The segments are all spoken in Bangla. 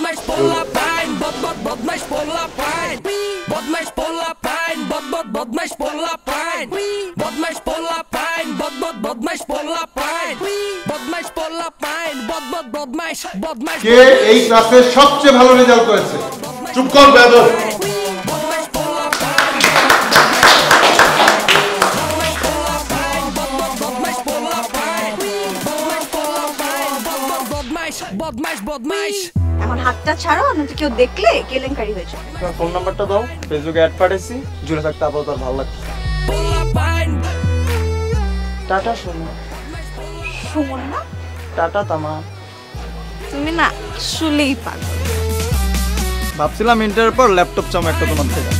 বদমাইশ পোলা পাইন বদমাইশ পোলা পাইন বদমাইশ পোলা পাইন বদমাইশ পোলা পাইন বদমাইশ পোলা পাইন বদমাইশ পোলা পাইন বদমাইশ পোলা পাইন বদমাইশ কে এই ক্লাসে সবচেয়ে ভালো রেজাল্ট করেছে? চুপ কর বেয়াদব। বদমাইশ এখন হাতটা ছাড়ো, নয়তো কেউ দেখলে কেলেঙ্কারি হয়ে যাবে। তোমার ফোন নাম্বারটা দাও, ফেসবুকে অ্যাড পাঠাইছি, জুড়ে থাকতে আপাতত আর ভালো লাগছে। টাটা শোনো। সুমন না? টাটা তামা। তুমি না আসলেই পাগল। ভাবছিলাম ইন্টারের পর ল্যাপটপ চামো একটা তোমার থেকে।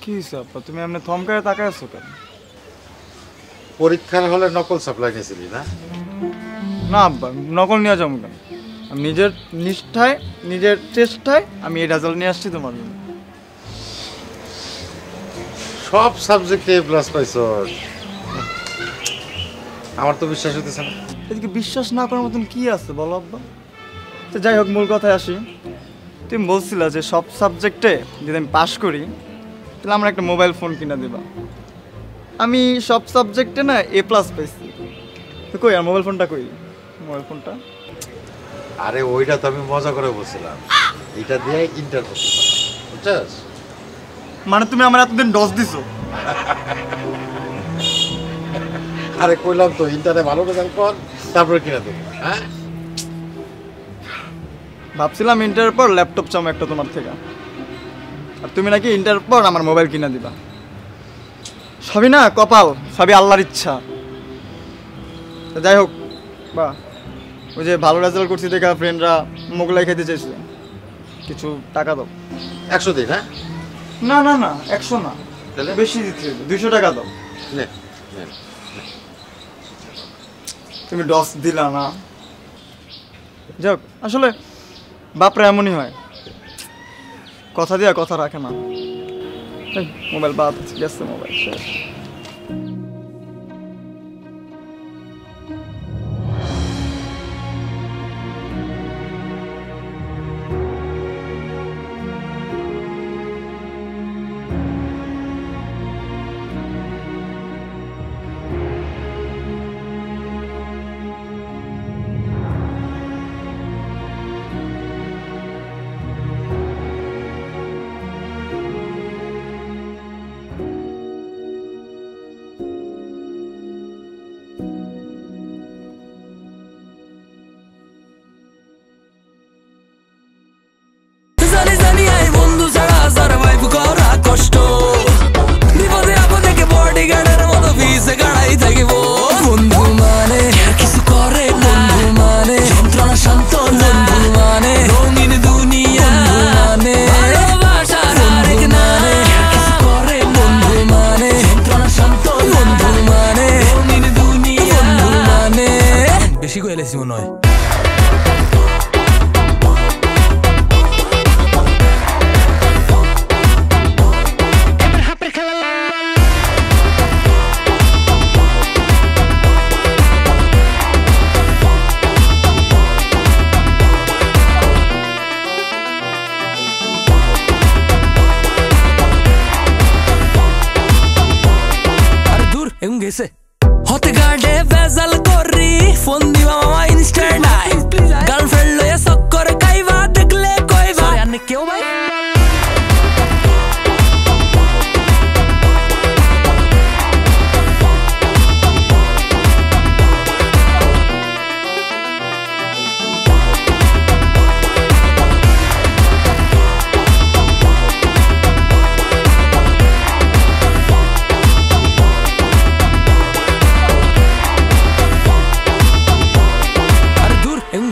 কি হিসাব তুমি এমনি থমকায় তাকায় আছো কেন? পরীক্ষার হলে নকল সাপ্লাই নিয়েছিলি না? না আব্বা, নকল নিয়ে যাবো কেন? আমি নিজের নিষ্ঠায় নিজের চেষ্টায় আমি এই রেজাল্ট নিয়ে আসছি তোমার জন্য। সব সাবজেক্টে এ প্লাস পাইছ, আমার তো বিশ্বাস হতেছে না। এদিকে বিশ্বাস না করার মতন কি আছে বলো আব্বা? তো যাই হোক, মূল কথায় আসি। তুমি বলছিলা যে সব সাবজেক্টে যদি আমি পাশ করি তাহলে আমার একটা মোবাইল ফোন কিনে দেবা। আমি সব সাবজেক্টে না এ প্লাস পাইছি, তো কই আর মোবাইল ফোনটা কই? মোবাইল ফোনটা আরে ওইটা তো আমি মজা করে বলছিলাম, এটা দিয়ে ইন্টার করতে বুঝছস? মানে তুমি আমার এতদিন ডস দিছো? আরে কইলাম তো ইন্টারে ভালো রেজাল্ট কর, তারপরে কিনে দেবো। হ্যাঁ, ভাবছিলাম ইন্টারের পর ল্যাপটপ চামো একটা তোমার থেকে, আর তুমি নাকি ইন্টারের পর আমার মোবাইল কিনে দিবা। সবই না কপাল, সবই আল্লাহর ইচ্ছা। যাই হোক বা ওই যে ভালো রেজাল্ট করছি দেখা ফ্রেন্ডরা মোগলাই খেতে চাইছে, কিছু টাকা দাও। 100 দিই না? না না না, 100 না, তাহলে বেশি দিতে হবে, 200 টাকা দাও। নে, তুমি ডস দিলা না। যাই হোক, আসলে বাপরা এমনই হয়, কথা দিয়া কথা রাখে না। মোবাইল বাদ গেছে, মোবাইল শেষ। বেশি কইলে মনে হয়। আরে দূর এম গেছে হতে গার্ডে ভেজাল করি ফোন দিবা মামা ইনস্ট্যান্ট আই গার্লফ্রেন্ড লয়ে চক্কর খাইবা দেখলে কইবা আরে কেউ ভাই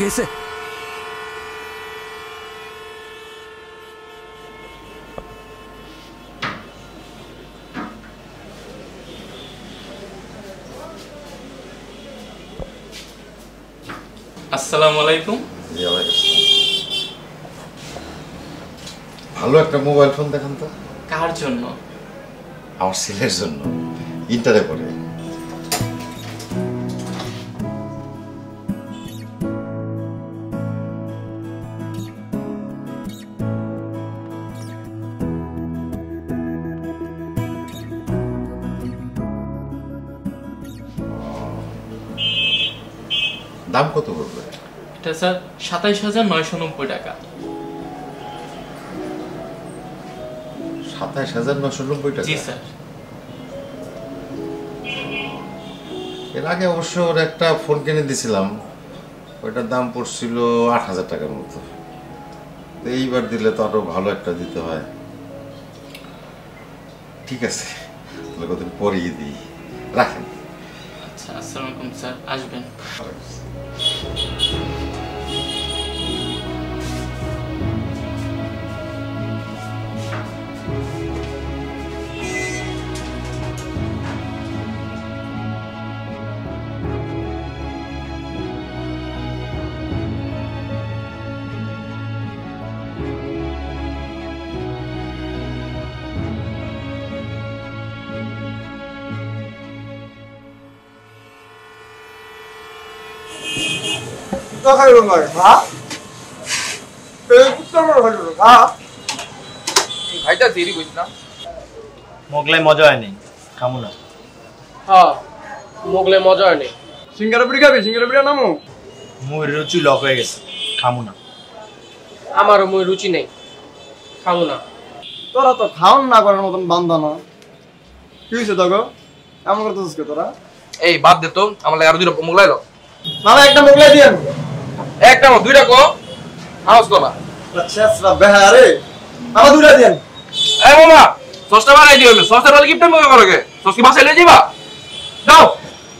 গেছে। আসসালামু আলাইকুম। জি ওয়ালাইকুম আসসালাম। ভালো একটা মোবাইল ফোন দেখান তো। কার জন্য? আমার ছেলের জন্য, ইন্টারে পড়ে। দাম কত পড়বে? এটা স্যার ২৭,৯৯০ টাকা। ২৭,৯৯০ টাকা? জি স্যার। এর আগে অবশ্য ওর একটা ফোন কিনে দিছিলাম, ওইটার দাম পড়ছিল ৮,০০০ টাকার মতো। তো এইবার দিলে তো আরো ভালো একটা দিতে হয়। ঠিক আছে, তাহলে কতদিন পরেই দিই, রাখেন। আচ্ছা, আসসালামু আলাইকুম স্যার, আসবেন। মোগলাই মজা হয়নি, খামু না। হ্যাঁ, মোগলাই মজা হয়নি। সিঙ্গারা পুরি খাবি? সিঙ্গারা পুরি নামো। মুখের রুচি লক হয়ে গেছে, খামু না। আমারও মই রুচি নেই, খাবো না। তোরা তো খাওয়ান না করার মতন বান্ধা না। কি হয়েছে তোকে এমন করতেছিস কে তোরা? এই বাদ দে তো, আমার লাগে আরো দুইটা মোগলাই লো। মামা একটা মোগলাই দিয়েন। একটা না দুইটা কো, আওয়াজ করবা। শেষরা বেহারে, আমার দুইটা দিয়েন। এই মামা, সস্তা বানাই দিও, সস্তা বানালে গিফট মগে করগে, সস্তি বাসায় লয়ে যাবা। দাও।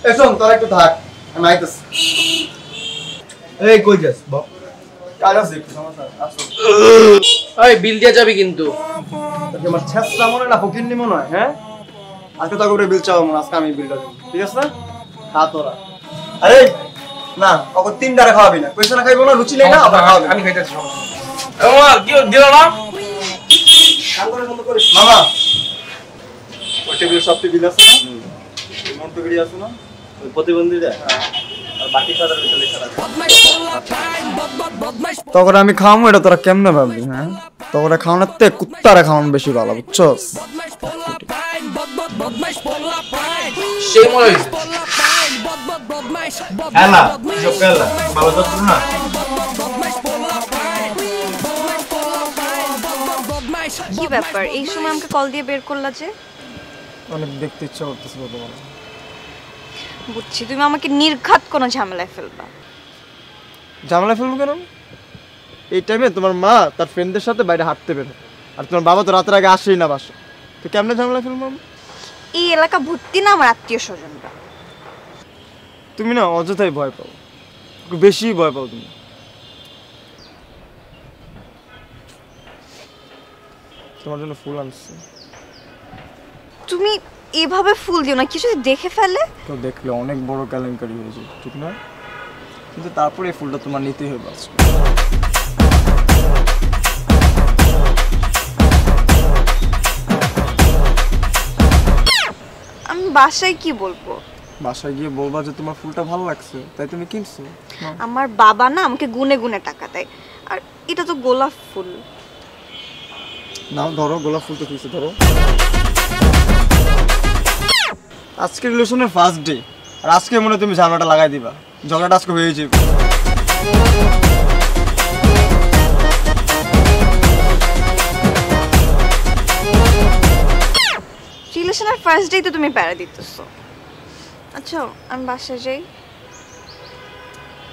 এই শোন, তোরা একটু থাক, আমি আইতেছি। এই কই যাস বল? কাজ আছে একটু, সমস্যা আসো। এই বিল দিয়ে যাবি কিন্তু। আমার শেষরা মনে না ফকিন্নি মনে হয়, হ্যাঁ? আজকে তো করে বিল চাও মনে, আজকে আমি বিলটা দেব, ঠিক আছে না? খা তোরা। আরে না, ওকে তিনটারে খাওয়াবি না, পয়সা না খাইবো না, রুচি নেই না, আবার খাওয়াবি। আমি খাইতেছি। এই মামা, কি দিল না? কাম করে বন্ধ করিস। মামা, ওই টেবিল সব টেবিল আছে না? মন্টু গিরি আছে না? ওই প্রতিবন্ধীরা আর বাকি খাদার ভিতরে লেখা আছে। বদমাইশ পোলা পাইন, বদমাইশ তখন আমি খাওয়াবো, এটা তোরা কেমনে ভাববি? হ্যাঁ, তখন খাওয়ানোর থেকে কুত্তারা খাওয়ানো বেশি ভালো, বুঝছস? পোলা পাইন, বদমাইশ পোলা পাইন, সেই মনে হইছে। পোলা পাইন, বদমাইশ খেলা সব খেলা ভালো তো না। বদমাইশ পোলা পাইন, বদমাইশ পোলা পাইন, বদমাইশ। কি ব্যাপার এই সময় আমাকে কল দিয়ে বের করলা যে? অনেক দেখতে ইচ্ছা করতেছিল তোমার। বুঝছি তুমি আমাকে নির্ঘাত কোনো ঝামেলায় ফেলবা। ঝামেলা ফেলবো কেন? এই টাইমে তোমার মা তার ফ্রেন্ডদের সাথে বাইরে হাঁটতে বের হয়, আর তোমার বাবা তো রাতের আগে আসেই না বাসা, তো কেমনে ঝামেলা ফেলবো আমি? এই এলাকা ভর্তি না আমার আত্মীয় স্বজনরা। তুমি না অযথাই ভয় পাও, একটু বেশি ভয় পাও তুমি। তোমার জন্য ফুল আনছি। তুমি এভাবে ফুল দিও না, কিছু যদি দেখে ফেলে। তো দেখলে অনেক বড় কেলেঙ্কারি হয়ে যায়, ঠিক না? কিন্তু তারপরে এই ফুলটা তোমার নিতেই হবে আজকে। আমি বাসায় কি বলবো? বাসায় গিয়ে বলবা যে তোমার ফুলটা ভালো লাগছে তাই তুমি কিনছো। আমার বাবা না আমাকে গুনে গুনে টাকা দেয়, আর এটা তো গোলাপ ফুল। নাও ধরো, গোলাপ ফুল তো কিনছো, ধরো। আজকে রিলেশনের ফার্স্ট ডে, আর আজকে মনে হয় তুমি ঝামেলাটা লাগাই দিবা, ঝগড়াটা আজকে হয়ে যাবে। রিলেশনের ফার্স্ট ডে তো তুমি প্যারা দিতেছো। আচ্ছা আমি বাসায় যাই।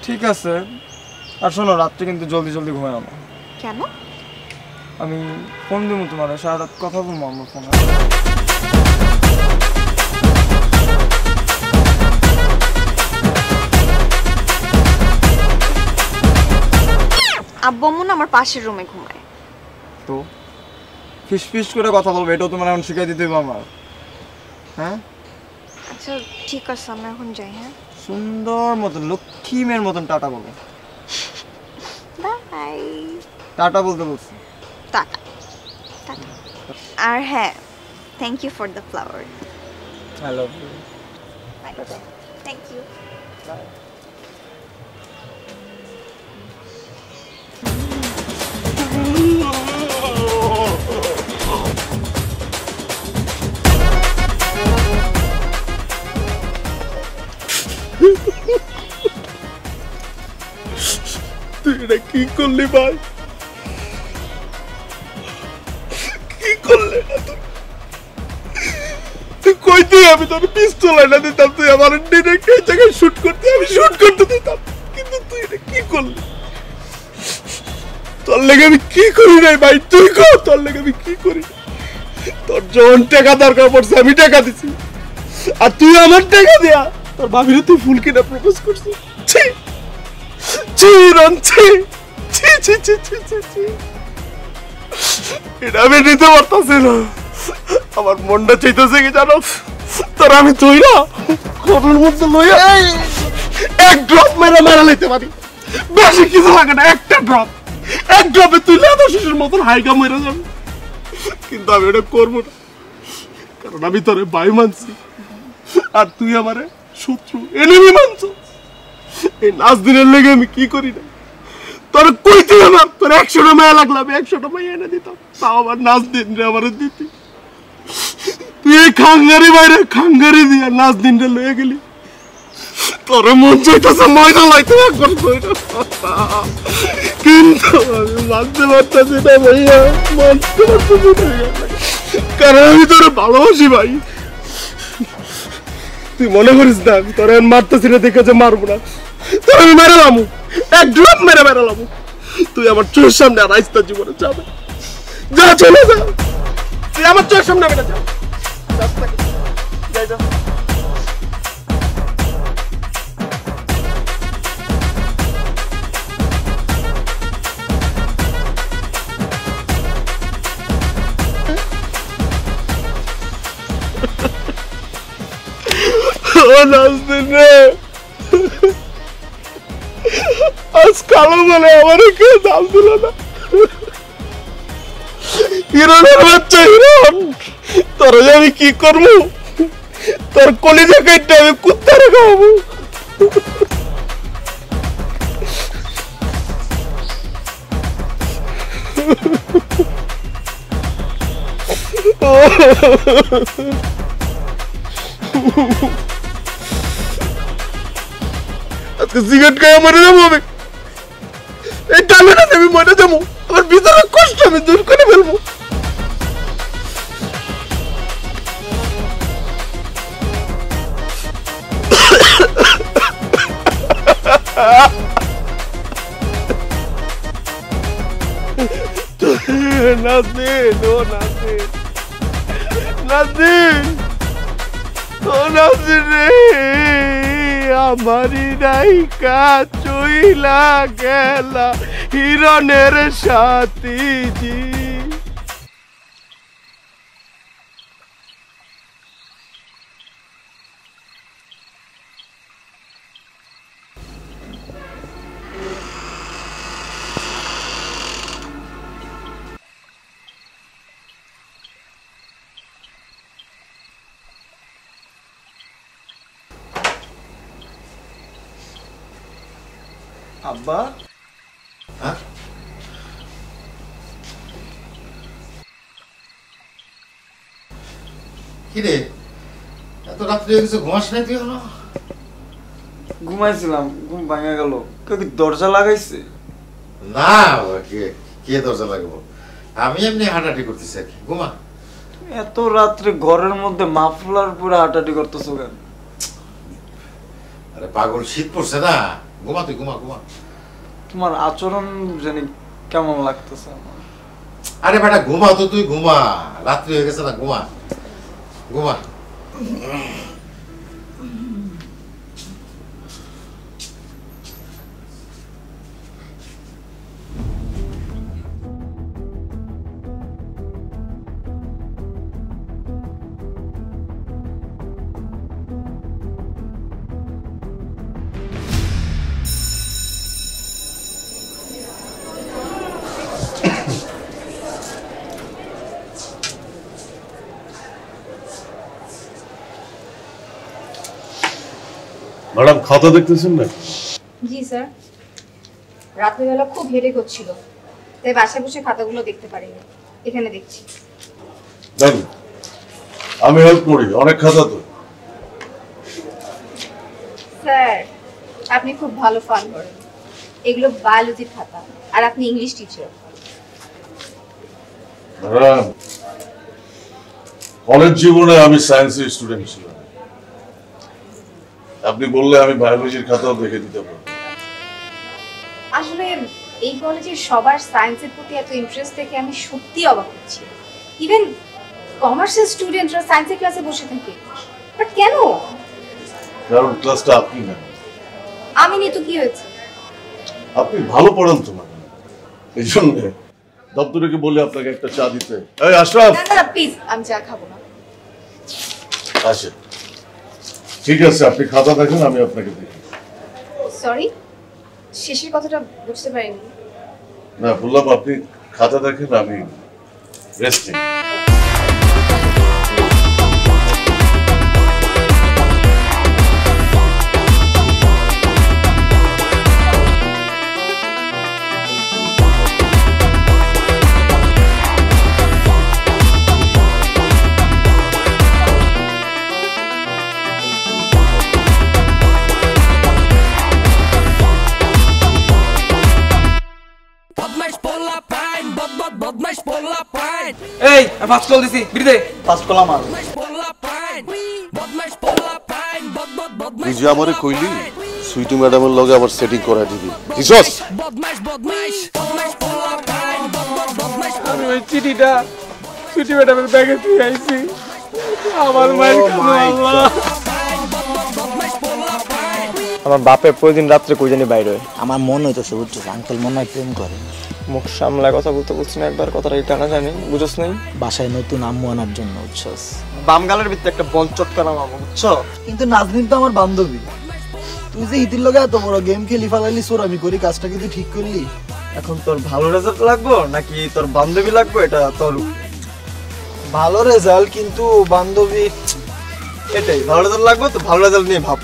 ঠিক আছে, আর শোনো রাত্রে কিন্তু জলদি জলদি ঘুমায় না। কেন? আমি ফোন দিব তোমার, সারা রাত কথা বলবো আমার ফোনে। আব্বু আম্মু না আমার পাশের রুমে ঘুমায়। তো ফিস ফিস করে কথা বলবো, এটাও তোমার এখন শিখিয়ে দিতে হবে আমার। হ্যাঁ আচ্ছা ঠিক আছে, আমি এখন যাই। হ্যাঁ সুন্দর মতন লক্ষ্মী মেয়ের মতন টাটা বলো। বাই। টাটা বলতে বলছি। টাটা। আর হ্যাঁ, thank you for the flower. I love you. Thank you. তুই এটা কি করলি ভাই? কি করলে তুই কইতে আমি তোর পিস্তল এনে দিতাম, তুই আমার ডিরেক্ট এই জায়গায় শুট করতে, আমি শুট করতে দিতাম, কিন্তু তুই এটা কি করলি? তোর লেগে আমি কি করি নাই ভাই? তুই কর তোর লেগে আমি কি করি? তোর যখন টাকা দরকার পড়ছে আমি টাকা দিছি, আর তুই আমার টাকা দিয়া তোর ভাবিরে তুই ফুল কিনা প্রপোজ করছিস। ছি ছি রঞ্চি, ছি ছি ছি ছি ছি ছি, এটা আমি নিতে পারতাছি না। আমার মনটা চাইতেছে কি জানো, তোর আমি তুই না ঘরের মধ্যে লইয়া এক ড্রপ মেরে মেরে লইতে পারি, বেশি কিছু লাগে না, একটা ড্রপ, এক ড্রপে তুই লেদা শিশুর মতন হাইকা মেরে যাবি। কিন্তু আমি এটা করবো না, কারণ আমি তোরে ভাই মানছি আর তুই আমারে শত্রু এনিমি মানছ। এই নাচ দিনের লেগে আমি কি করি না, তোর কইতে না, তোর 100টা মায়া লাগলো আমি 100টা মায়া এনে দিতাম, তাও আবার নাচ দিন রে আমার দিতি। তুই এই খাঙ্গারি বাইরে খাঙ্গারি দিয়া নাচ দিন রে লয়ে গেলি, তোর মন চাইতেছে ময়দা লাইতে একবার কইরা, কিন্তু আমি মানতে পারতেছি না ভাইয়া, মানতে পারতেছি না, কারণ আমি তোরে ভালোবাসি ভাই। তুই মনে করিস না আমি তোর মারতেছি না দেখে যে মারবো না, তোর আমি মেরে লামু, এক ড্রপ মেরে মেরে লামু। তুই আমার চোখের সামনে আর আইস্তা জীবনে যাবে, যা চলে যা, তুই আমার চোখের সামনে বেটা যা, যাই যা। আজ কালো বলে আমার কেউ দাম দিল না। হিরণের বাচ্চা হিরণ, তোর আমি কি করবো? তোর কলিজা কাইটটা আমি কুত্তারে খাওয়াবো। আজকে সিগারেট খাই মরে যাবো আমি, এই টানে আমি মরে যাবো, আমার ভিতরে কষ্ট আমি দূর করে ফেলবো। নাসিন, ও নাসিন, নাসিন, ও নাসিন রে, আমারি নায়িকা চইলা গেলা হিরণের সাথী জি। আব্বা, হ্যাঁ কিরে এত রাত্রি হয়ে গেছে, ঘুমাস নাই তুই এখনো? ঘুমাইছিলাম, ঘুম ভাঙা গেল। কেউ কি দরজা লাগাইছে? না, কে দরজা লাগাবো, আমি এমনি হাঁটাহাঁটি করতেছি আর কি। ঘুমা। এত রাত্রে ঘরের মধ্যে মাফলার পুরো হাঁটাহাঁটি করতেছো কেন? আরে পাগল, শীত পড়ছে না, ঘুমা তুই, ঘুমা ঘুমা। তোমার আচরণ জানি কেমন লাগতেছে আমার। আরে বেটা ঘুমা তো, তুই ঘুমা, রাত্রি হয়ে গেছে না, ঘুমা ঘুমা। ম্যাডাম খাতা দেখতেছেন না? জি স্যার, রাত্রিবেলা খুব হেডেক হচ্ছিল, তাই বাসায় বসে খাতাগুলো দেখতে পারিনি, এখানে দেখছি। দেন, আমি হেল্প করি, অনেক খাতা তো। স্যার আপনি খুব ভালো ফান করেন, এগুলো বায়োলজির খাতা, আর আপনি ইংলিশ টিচার। ম্যাডাম, কলেজ জীবনে আমি সায়েন্সের স্টুডেন্ট ছিলাম, আপনি বললে আমি বায়োলজির খাতাও দেখে দিতে পারবো। আসলে এই কলেজের সবার সায়েন্সের প্রতি এত ইন্টারেস্ট দেখে আমি সত্যি অবাক হচ্ছি। ইভেন কমার্সের স্টুডেন্টরা সায়েন্সের ক্লাসে বসে থাকে, বাট কেন? কারণ ক্লাসটা আপনি না। আমি নিয়ে তো কি হয়েছে? আপনি ভালো পড়ান তো ম্যাডাম, এই জন্য দপ্তরকে বলে আপনাকে একটা চা দিতে। এই আশরাফ, না প্লিজ, আমি চা খাবো না। আসেন। ঠিক আছে, আপনি খাতা দেখেন, আমি আপনাকে দেখি। সরি, শেষের কথাটা বুঝতে পারিনি। না, বললাম আপনি খাতা দেখেন, আমি রেস্ট নিই। এই ফাস্ট কল দিছি, বিড়ি ফাস্ট কল আমার। তুই যে আমারে কইলি সুইটি ম্যাডামের লগে আবার সেটিং করাই দিবি, দিছস? আমি ওই চিঠিটা সুইটি ম্যাডামের ব্যাগে দিয়ে আইছি, আমার মায়ের আল্লাহ। আমার বাপে প্রতিদিন রাত্রে কই জানি বাইরে হয়। আমার মন হইতেছে বুঝছিস, আঙ্কেল মনে হয় প্রেম করে। মুখ সামলায় কথা বলতে বলছি না, একবার কথাটা টানা জানি, বুঝছ নাই? বাসায় নতুন আম্মু আনার জন্য, বুঝছস? বাম গালের ভিতরে একটা বল চটকা নামাবো, বুঝছো? কিন্তু নাজনীন তো আমার বান্ধবী। তুই যে ইতির লগে এত বড় গেম খেলি ফেলালি, সোর আমি করি কাজটা কিন্তু ঠিক করলি। এখন তোর ভালো রেজাল্ট লাগবো নাকি তোর বান্ধবী লাগবো, এটা তোর ভালো রেজাল্ট, কিন্তু বান্ধবী এটাই ভালো রেজাল্ট লাগবো, তো ভালো রেজাল্ট নিয়ে ভাব।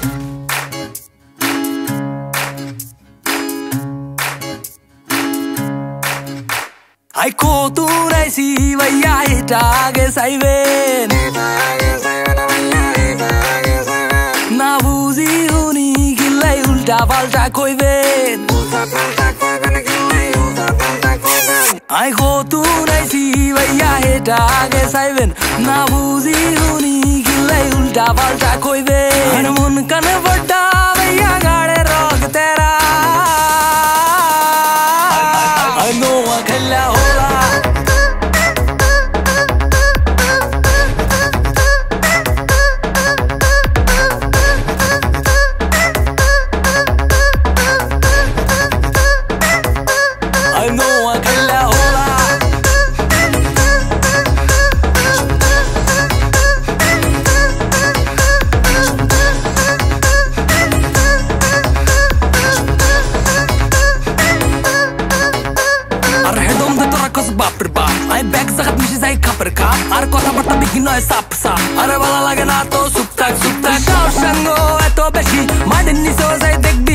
Ay kutunaisi vaya itage saiven na buzi huni gillai ulta palta koiben ay kutunaisi vaya itage saiven na buzi huni gillai ulta palta koiben mon kan vadda vaya gade rog tera I know I can la I back zagat mishi zai kapar ka ar kotha barta begin hoy sap sap are bala lage na to suptak suptak kaur sango eto beshi madin ni so zai dekbi